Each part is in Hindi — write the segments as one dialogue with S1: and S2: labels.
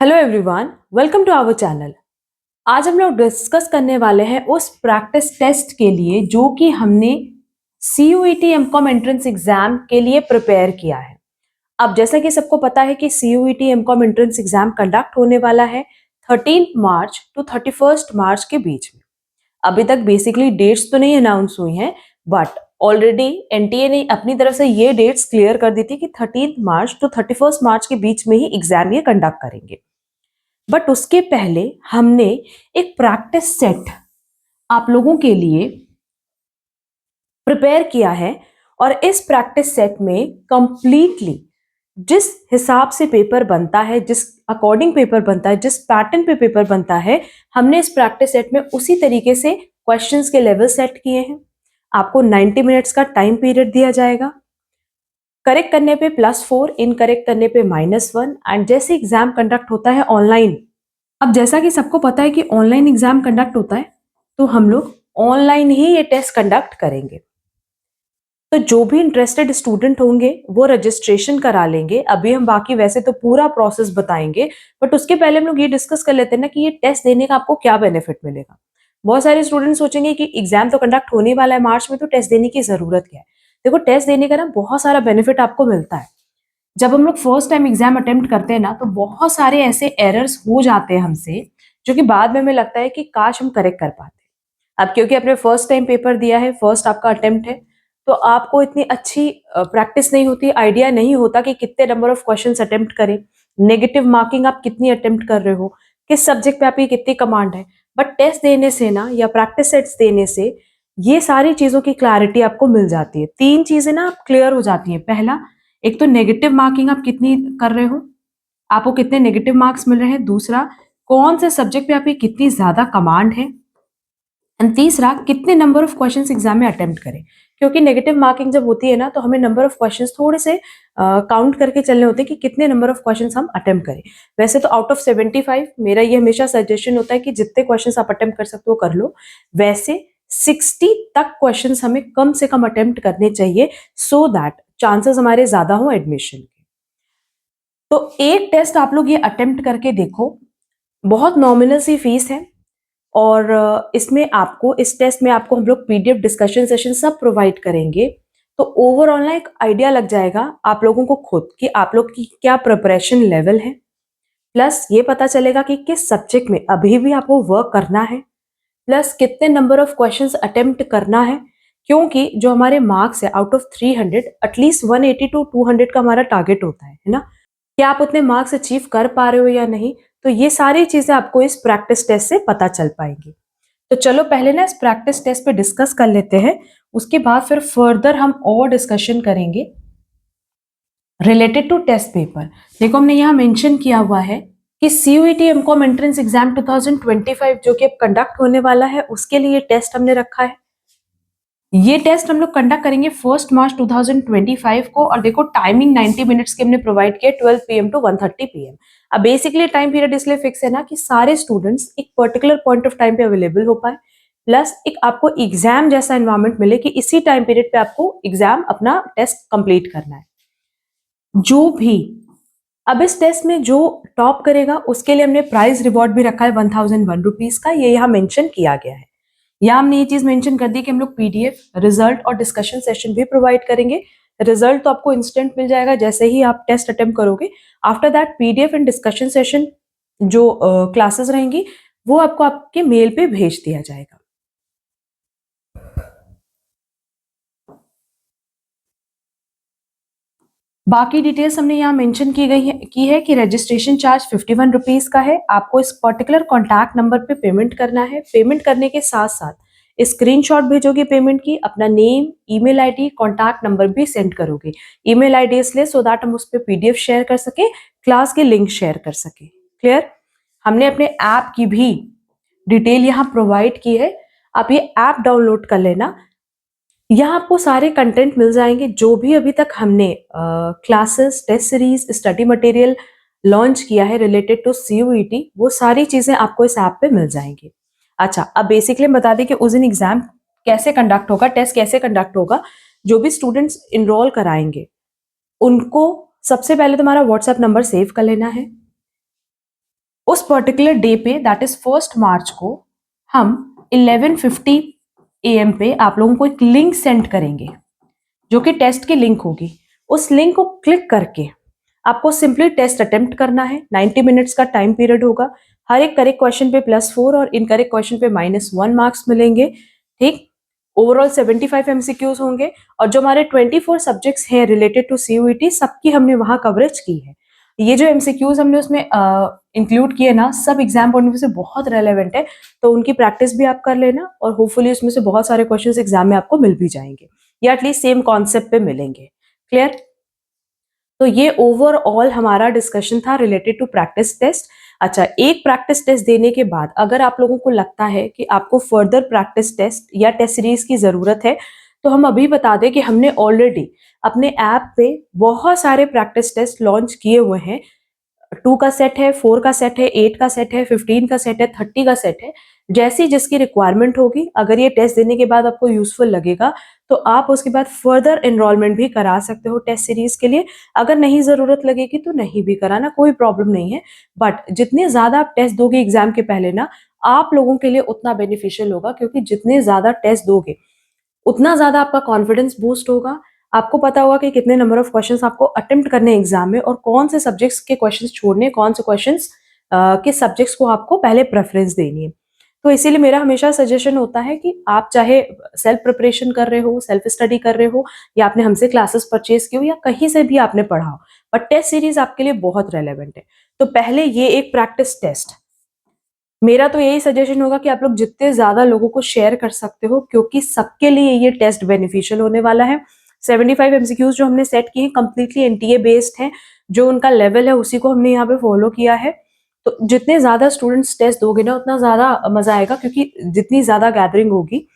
S1: Hello everyone, welcome to our channel. आज हम लोग डिस्कस करने वाले हैं उस प्रैक्टिस टेस्ट के लिए जो कि हमने CUET एमकॉम एंट्रेंस एग्जाम के लिए प्रिपेयर किया है। अब जैसा कि सबको पता है कि CUET MCom entrance exam conduct होने वाला है 13 मार्च टू 31 मार्च के बीच में। अभी तक बेसिकली डेट्स तो नहीं अनाउंस हुई हैं, बट ऑलरेडी एनटीए ने अपनी तरफ से ये डेट्स क्लियर कर दी थी कि 13 मार्च टू 31 मार्च के बीच में ही एग्जाम ये कंडक्ट करेंगे। बट उसके पहले हमने एक प्रैक्टिस सेट आप लोगों के लिए प्रिपेयर किया है और इस प्रैक्टिस सेट में कंप्लीटली जिस हिसाब से पेपर बनता है, जिस अकॉर्डिंग पेपर बनता है, जिस पैटर्न पे पेपर बनता है, हमने इस प्रैक्टिस सेट में उसी तरीके से क्वेश्चंस के लेवल सेट किए हैं। आपको 90 मिनट्स का टाइम पीरियड दिया जाएगा। करेक्ट करने पे +4, इनकरेक्ट करने पे -1। एंड जैसे एग्जाम कंडक्ट होता है ऑनलाइन, अब जैसा कि सबको पता है कि ऑनलाइन एग्जाम कंडक्ट होता है, तो हम लोग ऑनलाइन ही ये टेस्ट कंडक्ट करेंगे। तो जो भी इंटरेस्टेड स्टूडेंट होंगे वो रजिस्ट्रेशन करा लेंगे। अभी हम बाकी वैसे तो पूरा प्रोसेस बताएंगे, बट उसके पहले हम लोग ये डिस्कस कर लेते हैं ना कि ये टेस्ट देने का आपको क्या बेनिफिट मिलेगा। बहुत सारे स्टूडेंट सोचेंगे कि एग्जाम तो कंडक्ट होने वाला है मार्च में, तो टेस्ट देने की जरूरत क्या है। देखो, टेस्ट देने का ना बहुत सारा बेनिफिट आपको मिलता है। जब हम लोग फर्स्ट टाइम एग्जाम अटेम्प्ट करते हैं ना, तो बहुत सारे ऐसे एरर्स हो जाते हैं हमसे, जो कि बाद में हमें लगता है कि काश हम करेक्ट कर पाते। अब क्योंकि आपने फर्स्ट टाइम पेपर दिया है, फर्स्ट आपका अटेम्प्ट है, तो आपको इतनी अच्छी प्रैक्टिस नहीं होती, आइडिया नहीं होता कि कितने नंबर ऑफ क्वेश्चंस अटेम्प्ट करें, नेगेटिव मार्किंग आप कितनी अटेम्प्ट कर रहे हो, किस सब्जेक्ट पे आपकी कितनी कमांड है। बट टेस्ट देने से ना, या प्रैक्टिस सेट्स देने से, ये सारी चीजों की क्लैरिटी आपको मिल जाती है। तीन चीजें ना आप क्लियर हो जाती हैं। पहला, एक तो नेगेटिव मार्किंग आप कितनी कर रहे हो, आपको कितने नेगेटिव मार्क्स मिल रहे हैं। दूसरा, कौन से सब्जेक्ट पे आपकी कितनी ज्यादा कमांड है। एंड तीसरा, कितने नंबर ऑफ क्वेश्चंस एग्जाम में अटेम्प्ट करें। क्योंकि नेगेटिव मार्किंग जब होती है ना, तो हमें नंबर ऑफ क्वेश्चंस थोड़े से काउंट करके चलने होते हैं कि कितने नंबर ऑफ क्वेश्चंस हम अटेम्प्ट करें। वैसे तो आउट ऑफ 75 मेरा ये हमेशा सजेशन होता है कि जितने क्वेश्चंस आप अटेम्प्ट कर सकते हो कर लो। वैसे 60 तक क्वेश्चंस हमें कम से कम अटेम्प्ट करने चाहिए, सो दैट चांसेस हमारे ज्यादा हो एडमिशन के। तो एक टेस्ट आप लोग ये अटेम्प्ट करके देखो। बहुत नॉमिनल सी फीस है, और इसमें आपको, इस टेस्ट में आपको हम लोग पीडीएफ डिस्कशन सेशन सब प्रोवाइड करेंगे। तो ओवरऑल ना एक आइडिया लग जाएगा आप लोगों को खुद कि आप लोग की क्या प्रिपरेशन लेवल है। प्लस ये पता चलेगा कि किस सब्जेक्ट में अभी भी आपको वर्क करना है, प्लस कितने नंबर ऑफ क्वेश्चंस अटेम्प्ट करना है। क्योंकि जो हमारे मार्क्स है आउट ऑफ 300, एटलीस्ट 180 टू 200 का हमारा टारगेट होता है ना। क्या आप उतने मार्क्स अचीव कर पा रहे हो या नहीं, तो ये सारी चीजें आपको इस प्रैक्टिस टेस्ट से पता चल पाएंगी। तो चलो पहले ना इस प्रैक्टिस टेस्ट पे डिस्कस कर लेते हैं। उसके बाद फिर फर्दर हम और डिस्कशन करेंगे रिलेटेड टू टेस्ट पेपर। देखो, हमने यहाँ मेंशन किया हुआ है कि CUET एमकॉम एंट्रेंस एग्जाम 2025 जो कि अब कंडक्ट होने वाला है, उसके लिए टेस्ट हमने रखा है। ये टेस्ट हम लोग कंडक्ट करेंगे 1 मार्च 2025 को। और देखो, टाइमिंग 90 मिनट्स के हमने प्रोवाइड किया, 12 PM टू 1:30 PM। अब बेसिकली टाइम पीरियड इसलिए फिक्स है ना कि सारे स्टूडेंट्स एक पर्टिकुलर पॉइंट ऑफ टाइम पे अवेलेबल हो पाए, प्लस एक आपको एग्जाम जैसा एनवायरमेंट मिले कि इसी टाइम पीरियड पे आपको एग्जाम अपना टेस्ट कंप्लीट करना है। जो भी अब इस टेस्ट में जो टॉप करेगा उसके लिए हमने प्राइज रिवॉर्ड भी रखा है 1001 रुपीज का, ये यहाँ मेंशन किया गया है। यहाँ हमने ये चीज मेंशन कर दी कि हम लोग पीडीएफ, रिजल्ट और डिस्कशन सेशन भी प्रोवाइड करेंगे। रिजल्ट तो आपको इंस्टेंट मिल जाएगा जैसे ही आप टेस्ट अटेम्प्ट करोगे। After that PDF and discussion session जो क्लासेस रहेंगी, वो आपको आपके मेल पे भेज दिया जाएगा। बाकी डिटेल्स हमने यहाँ मेंशन की है कि रजिस्ट्रेशन चार्ज 51 रुपीज का है। आपको इस पर्टिकुलर कॉन्टैक्ट नंबर पे पेमेंट करना है। पेमेंट करने के साथ साथ स्क्रीनशॉट भेजोगे पेमेंट की, अपना name, email ID, contact number भी सेंड करोगे। ईमेल आईडी इसलिए सो दैट हम उस पर पीडीएफ शेयर कर सके, क्लास के लिंक शेयर कर सके। क्लियर? हमने अपने ऐप की भी डिटेल यहाँ प्रोवाइड की है। आप ये ऐप डाउनलोड कर लेना। यहाँ आपको सारे कंटेंट मिल जाएंगे जो भी अभी तक हमने classes, test series, study material launch किया है रिलेटेड टू CUET, वो सारी चीजें आपको इस ऐप पे मिल जाएंगी। अच्छा, अब बेसिकली हम बता दें कि उस दिन एग्जाम कैसे कंडक्ट होगा, टेस्ट कैसे कंडक्ट होगा। जो भी स्टूडेंट्स इनरोल कराएंगे उनको सबसे पहले तुम्हारा व्हाट्सएप नंबर सेव कर लेना है। उस पर्टिकुलर डे पे दैट इज 1 मार्च को हम 11:50 AM पे आप लोगों को एक लिंक सेंड करेंगे जो कि टेस्ट की लिंक होगी। उस लिंक को क्लिक करके आपको सिंपली टेस्ट अटेम्प्ट करना है। 90 मिनट्स का टाइम पीरियड होगा। हर एक करेक्ट क्वेश्चन पे +4 और इनकरेक्ट क्वेश्चन पे -1 मार्क्स मिलेंगे। ठीक, ओवरऑल 75 MCQs होंगे और जो हमारे 24 सब्जेक्ट्स हैं रिलेटेड टू CUET सबकी हमने वहां कवरेज की है। ये जो MCQs हमने उसमें इंक्लूड किए ना, सब एग्जाम पॉइंट से बहुत रेलेवेंट है, तो उनकी प्रैक्टिस भी आप कर लेना और होपफुली उसमें से बहुत सारे क्वेश्चंस एग्जाम में आपको मिल भी जाएंगे या एटलीस्ट सेम कॉन्सेप्ट पे मिलेंगे। क्लियर? तो ये ओवरऑल हमारा डिस्कशन था रिलेटेड टू प्रैक्टिस टेस्ट। अच्छा, एक प्रैक्टिस टेस्ट देने के बाद अगर आप लोगों को लगता है कि आपको फर्दर प्रैक्टिस टेस्ट या टेस्ट सीरीज की जरूरत है, तो हम अभी बता दें कि हमने ऑलरेडी अपने ऐप पे बहुत सारे प्रैक्टिस टेस्ट लॉन्च किए हुए हैं। 2 का सेट है, 4 का सेट है, 8 का सेट है, 15 का सेट है, 30 का सेट है। जैसी जिसकी रिक्वायरमेंट होगी, अगर ये टेस्ट देने के बाद आपको यूजफुल लगेगा तो आप उसके बाद फर्दर एनरोलमेंट भी करा सकते हो टेस्ट सीरीज के लिए। अगर नहीं जरूरत लगेगी तो नहीं भी कराना, कोई प्रॉब्लम नहीं है। बट जितने ज्यादा आप टेस्ट दोगे एग्जाम के पहले ना, आप लोगों के लिए उतना बेनिफिशियल होगा, क्योंकि जितने ज्यादा टेस्ट दोगे उतना ज्यादा आपका कॉन्फिडेंस बूस्ट होगा। आपको पता होगा कि कितने नंबर ऑफ क्वेश्चंस आपको अटेम्प्ट करने हैं एग्जाम में और कौन से सब्जेक्ट्स के क्वेश्चंस छोड़ने, कौन से क्वेश्चंस किस सब्जेक्ट्स को आपको पहले प्रेफरेंस देनी है। तो इसीलिए मेरा हमेशा सजेशन होता है कि आप चाहे सेल्फ प्रिपरेशन कर रहे हो, सेल्फ स्टडी कर रहे हो, या आपने हमसे क्लासेस परचेज की हो, या कहीं से भी आपने पढ़ा हो, बट टेस्ट सीरीज आपके लिए बहुत रेलेवेंट है। तो पहले ये एक प्रैक्टिस टेस्ट, मेरा तो यही सजेशन होगा कि आप लोग जितने ज्यादा लोगों को शेयर कर सकते हो, क्योंकि सबके लिए ये टेस्ट बेनिफिशियल होने वाला है। 75 MCQs जो हमने सेट किए हैं कंप्लीटली एनटीए बेस्ड हैं, जो उनका लेवल है उसी को हमने यहाँ पे फॉलो किया है। तो जितने ज्यादा स्टूडेंट्स टेस्ट दोगे ना, उतना ज्यादा मजा आएगा, क्योंकि जितनी ज्यादा गैदरिंग होगी,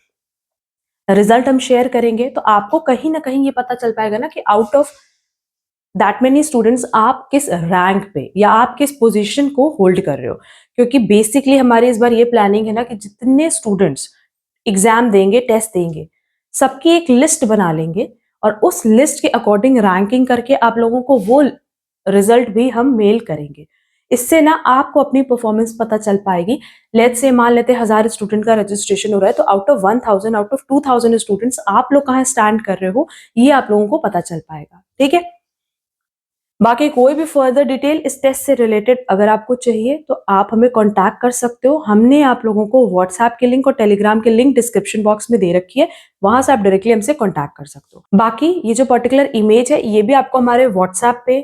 S1: रिजल्ट हम शेयर करेंगे, तो आपको कहीं ना कहीं ये पता चल पाएगा ना कि out of that many students आप किस रैंक पे या आप किस पोजीशन को होल्ड कर रहे हो। क्योंकि बेसिकली हमारी इस बार ये प्लानिंग है ना कि जितने स्टूडेंट्स एग्जाम देंगे, टेस्ट देंगे, सबकी एक लिस्ट बना लेंगे और उस लिस्ट के अकॉर्डिंग रैंकिंग करके आप लोगों को वो रिजल्ट भी हम मेल करेंगे। इससे ना आपको अपनी परफॉर्मेंस पता चल पाएगी। लेट्स से मान लेते 1000 स्टूडेंट का रजिस्ट्रेशन हो रहा है, तो out of 1000, out of 2000 students आप लोग कहाँ स्टैंड कर रहे हो, ये आप लोगों को पता चल पाएगा। ठीक है? बाकी कोई भी फर्दर डिटेल इस टेस्ट से रिलेटेड अगर आपको चाहिए तो आप हमें कांटेक्ट कर सकते हो। हमने आप लोगों को व्हाट्सएप के लिंक और टेलीग्राम के लिंक डिस्क्रिप्शन बॉक्स में दे रखी है, वहां से आप डायरेक्टली हमसे कांटेक्ट कर सकते हो। बाकी ये जो पर्टिकुलर इमेज है ये भी आपको हमारे व्हाट्सएप पे,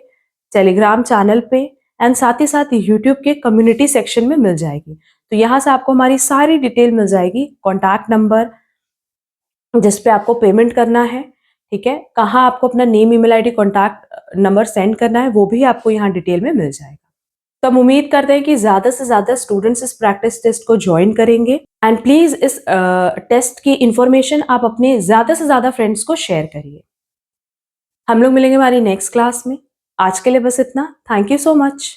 S1: टेलीग्राम चैनल पे एंड साथ ही साथ यूट्यूब के कम्युनिटी सेक्शन में मिल जाएगी। तो यहाँ से आपको हमारी सारी डिटेल मिल जाएगी, कॉन्टैक्ट नंबर जिसपे आपको पेमेंट करना है, ठीक है, कहाँ आपको अपना name, email ID, contact number send करना है, वो भी आपको यहाँ डिटेल में मिल जाएगा। तो हम उम्मीद करते हैं कि ज्यादा से ज्यादा स्टूडेंट्स इस प्रैक्टिस टेस्ट को ज्वाइन करेंगे एंड प्लीज इस टेस्ट की इंफॉर्मेशन आप अपने ज्यादा से ज्यादा फ्रेंड्स को शेयर करिए। हम लोग मिलेंगे हमारी नेक्स्ट क्लास में। आज के लिए बस इतना। Thank you so much.